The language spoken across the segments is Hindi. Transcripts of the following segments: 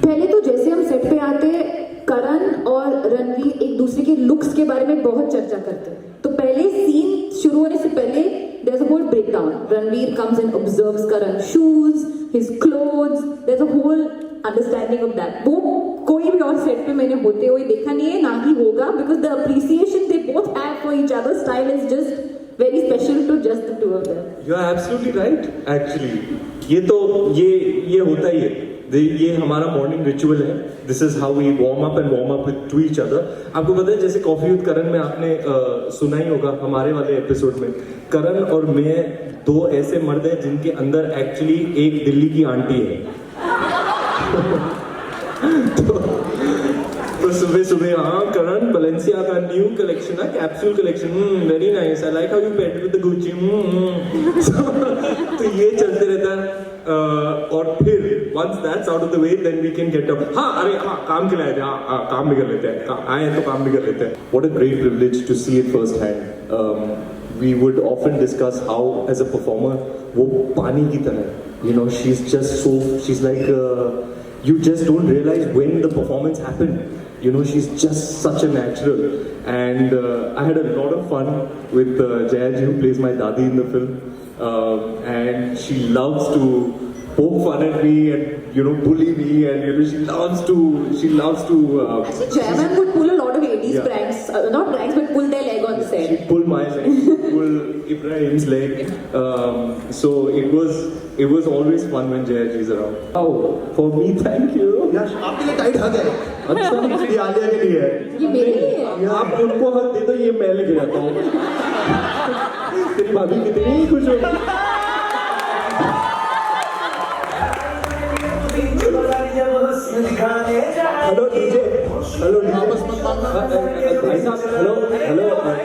पहले तो जैसे हम सेट पे आते करण और रणवीर एक दूसरे के लुक्स के बारे में बहुत चर्चा करते हैं। तो पहले सीन शुरू होने से पहले there's a whole breakdown. Ranveer comes and observes Karan's shoes, his clothes. There's a whole understanding of that. वो कोई भी और सेट पे मैंने होते हुए देखा नहीं है, ना ही होगा, because the appreciation they both have for each other's style is just very special to just the two of them. You are absolutely right. Actually, ये होता ही है. ये हमारा मॉर्निंग रिचुअल है. This is how we warm up and warm up with to each other. आपको पता है जैसे कॉफी विद करण में आपने सुना ही होगा हमारे वाले एपिसोड में, करण और मैं दो ऐसे मर्द हैं जिनके अंदर एक्चुअली एक दिल्ली की आंटी है. तो सुबह सुबह हाँ करण बलेंसिया का न्यू कलेक्शन है, capsule collection, very nice, I like how you paid with the Gucci. तो ये चलते रहता है. और फिर once that's out of the way then we can get up. हाँ अरे हाँ काम के लाए थे, हाँ काम भी कर लेते हैं, आए तो काम भी कर लेते हैं. What a great privilege to see it first hand. We would often discuss how as a performer वो पानी की तरह, you know, she's just so, she's like you just don't realize when the performance happened. You know, she's just such a natural. And I had a lot of fun with Jayaji, who plays my dadi in the film. And she loves to poke fun at me and, you know, bully me, and, you know, she loves to Actually, Jayman would pull a lot of 80s pranks, not pranks, but pull their leg on set. She pulled my leg, she pulled Ibrahim's leg. So it was always fun when Jayaji is around. Oh, for me, thank you. यार आपके लिए टाइट हग है. अच्छा, ये आलिया के लिए है. ये मेरे लिए है. आप उनको हक दे दो, ये मैं लेके जाता हूँ. तेरी भाभी कितनी खुश होगी. हेलो डीजे, हेलो भाई साहब, हेलो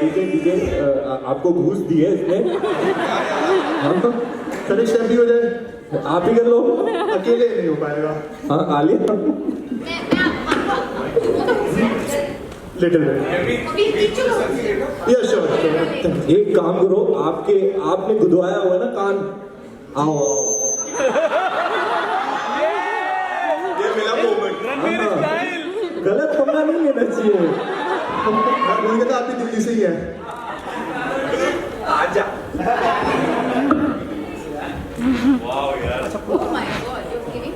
डीजे, आपको घूस दी है इसने. हाँ तो कनेक्ट स्टेप भी हो जाए. आप ही कर लो. अकेले नहीं हो पाएगा. हाँ आलिया लिटिल या श्योर. एक काम करो, आपने गुदवाया हुआ ना कान. आओ ये मिला मोमेंट. गलत पंगा नहीं लेना चाहिए. मैं बोल रहा था आप भी दिल्ली से ही है. आजा. Oh my God, you're kidding?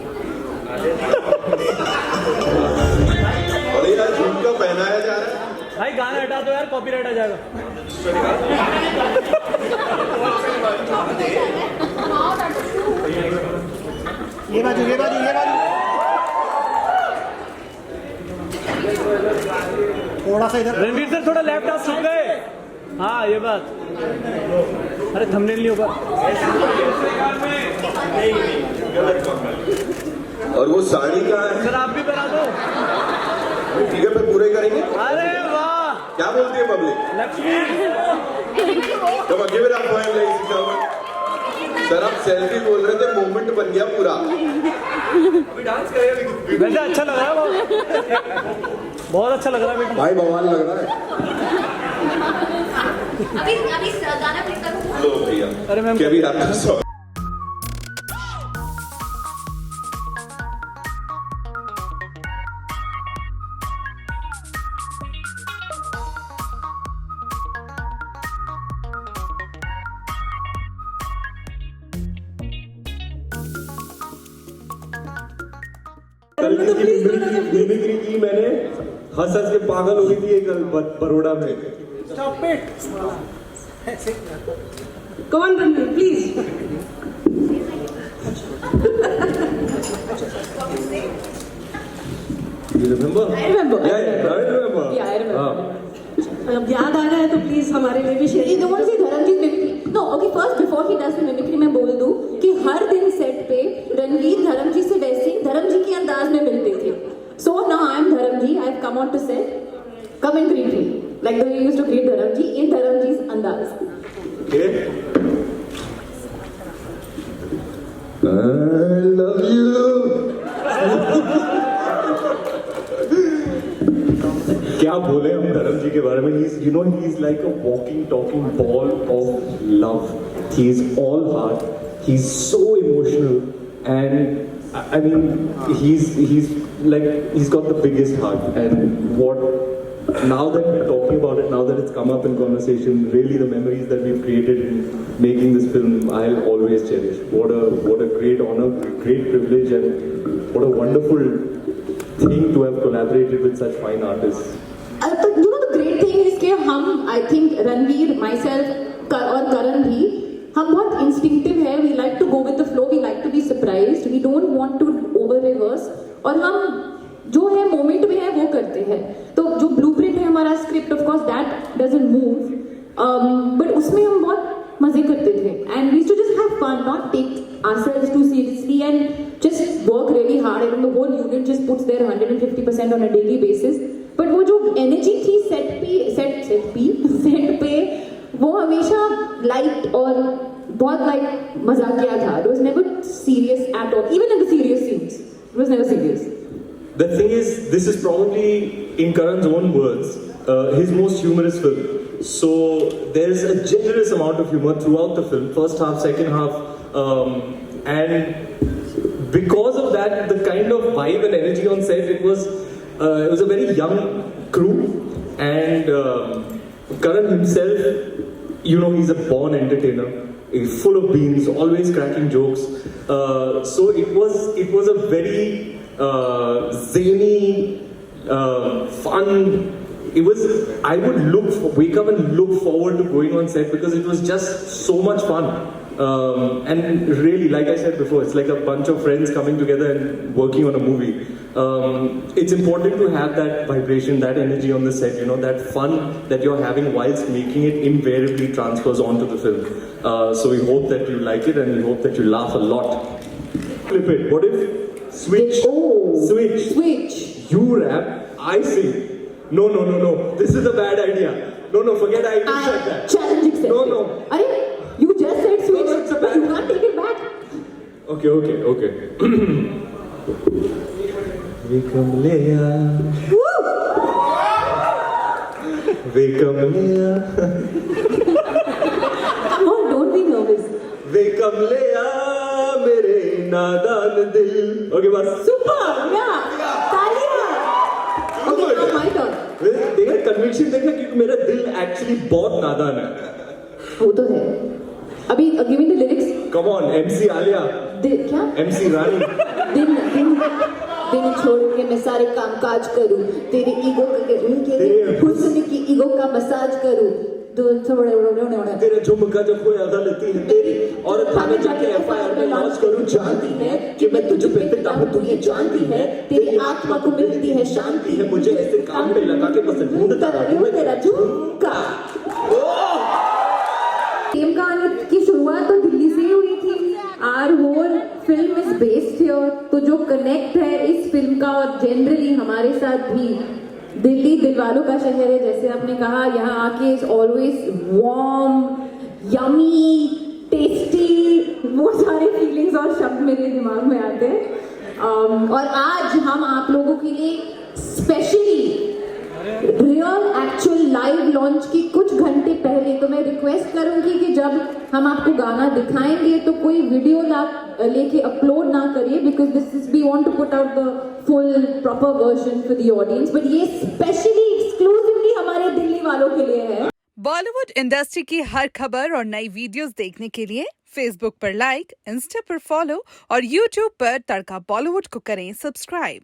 और यार झुमका पहनाया जा रहा है. भाई गाना हटा दो यार, कॉपीराइट आ जाएगा. ये बाजू. थोड़ा सा इधर. रणवीर सर थोड़ा लेफ्ट हाथ झुक गए. हाँ ये बात. अरे थंबनेल नहीं होगा. और वो साड़ी कहाँ है? सर आप भी बना दो. ठीक है, फिर पूरे करेंगे. अरे वाह, क्या बोलती है पब्लिक? लक्ष्मी. तो give it up for him ladies and gentleman. Sir आप सेल्फी बोल रहे थे, मोमेंट बन गया पूरा. अभी डांस करेगा. वैसे अच्छा लग रहा है, बहुत अच्छा लग रहा है. भाई बवाल लग रहा है. अभी गाना प्ले करो. लो भैया. अरे मैम क्या भी आपका सॉन्ग. कल मिमिक्री की मैंने, हंस के पागल हो गई थी ये कल बड़ौदा में. Stop it. Come on, Ranveer, please. You remember? I remember. Yeah, I remember. Yeah, I remember. हाँ. अब याद आ रहा है तो प्लीज हमारे लिए भी You share. don't want to say Dharamjit mimicry. No, okay, first before he does the mimicry मैं बोल दूं कि हर दिन सेट पे रणवीर धर्मजी से वैसे धर्मजी के अंदाज में मिलते थे. So now I am Dharamji. I have come on to set. Come and greet me like the way you used to greet Dharamji in Dharamji's andaz. Okay. I love you. क्या बोले हम धर्म जी के बारे में. He is like a walking talking ball of love. He is all heart. He is so emotional, and I mean, he's got the biggest heart, and now that we're talking about it, now that it's come up in conversation, really the memories that we've created in making this film, I'll always cherish. What a great honor, great privilege, and what a wonderful thing to have collaborated with such fine artists. You know, the great thing is कि हम, I think Ranveer, myself और करण भी, हम बहुत इंस्टिंक्टिव है. We like to go with the flow, we like to be surprised, we don't want to over rehearse, और हम जो है मोमेंट में है वो करते हैं. तो जो ब्लूप्रिंट है हमारा script, of course that doesn't move, but उसमें हम बहुत मजे करते थे, and we used to just have fun, not take ourselves too seriously, and just work really hard, and the whole unit just puts their 150% on a daily basis. But वो जो एनर्जी थी सेट पे वो हमेशा लाइट और बहुत लाइक मजाकिया था. It was never serious at all, even in the serious scenes. It was never serious. The thing is, this is probably, in Karan's own words, his most humorous film. So there's a generous amount of humor throughout the film, first half, second half, and because of that, the kind of vibe and energy on set, it was a very young crew, and Karan himself, you know, he's a born entertainer. He's full of beans, always cracking jokes. So it was a very zany, fun. I would wake up and look forward to going on set because it was just so much fun. And really, like I said before, it's like a bunch of friends coming together and working on a movie. It's important to have that vibration, that energy on the set, you know, that fun that you're having whilst making it invariably transfers onto the film. So we hope that you like it, and we hope that you laugh a lot. Flip it. What if switch. You rap, I sing. No. This is a bad idea. No, forget I even said that. Challenge accepted. No. Arey, you just said switch. No, it's a bad- You can't take it back. Okay. Wekam Leia. Woo! Wekam Leia. Come on, don't be nervous. Wekam Leia, mere nadan dil. Okay, bas. Super! Yeah! Talia! Okay, now my turn. देखा कन्विक्शन देखा कि मेरा दिल एक्चुअली बहुत नादान है. वो तो है. अभी give me the lyrics. Come on, MC Alia, क्या? MC रानी. दिन छोड़ के मैं सारे काम काज करूं, तेरे ईगो के हुस्न की ईगो का मसाज करूं, तेरे झुमका जब कोई गलती है तेरी, और थाने जाके FIR में लॉन्च करूं. जानती है कि मैं तुझ पे फिदा हूं, तू ये जानती है, तेरी आत्मा को मिलती है शांति है, मुझे ऐसे काम पे लगा के बस ढूंढता रहूं मैं तेरा झुमका. प्रेम कहानी की शुरुआत तो दिल्ली से ही हुई थी. Our whole film is based here, तो जो कनेक्ट है इस फिल्म का और जनरली हमारे साथ भी, दिल्ली दिलवालों का शहर है, जैसे आपने कहा. यहाँ आके is always warm, yummy, tasty, वो सारे फीलिंग्स और शब्द मेरे दिमाग में आते हैं. और आज हम आप लोगों के लिए specially real actual live launch की कुछ घंटे पहले, तो मैं रिक्वेस्ट करूंगी कि जब हम आपको गाना दिखाएंगे तो कोई वीडियो लेके अपलोड ना करिए, because this is we want to put out the full proper version for the audience, but ये स्पेशली एक्सक्लूसिवली हमारे दिल्ली वालों के लिए है. बॉलीवुड इंडस्ट्री की हर खबर और नई वीडियोस देखने के लिए फेसबुक पर लाइक, इंस्टा पर फॉलो और यूट्यूब पर तड़का बॉलीवुड को करें सब्सक्राइब.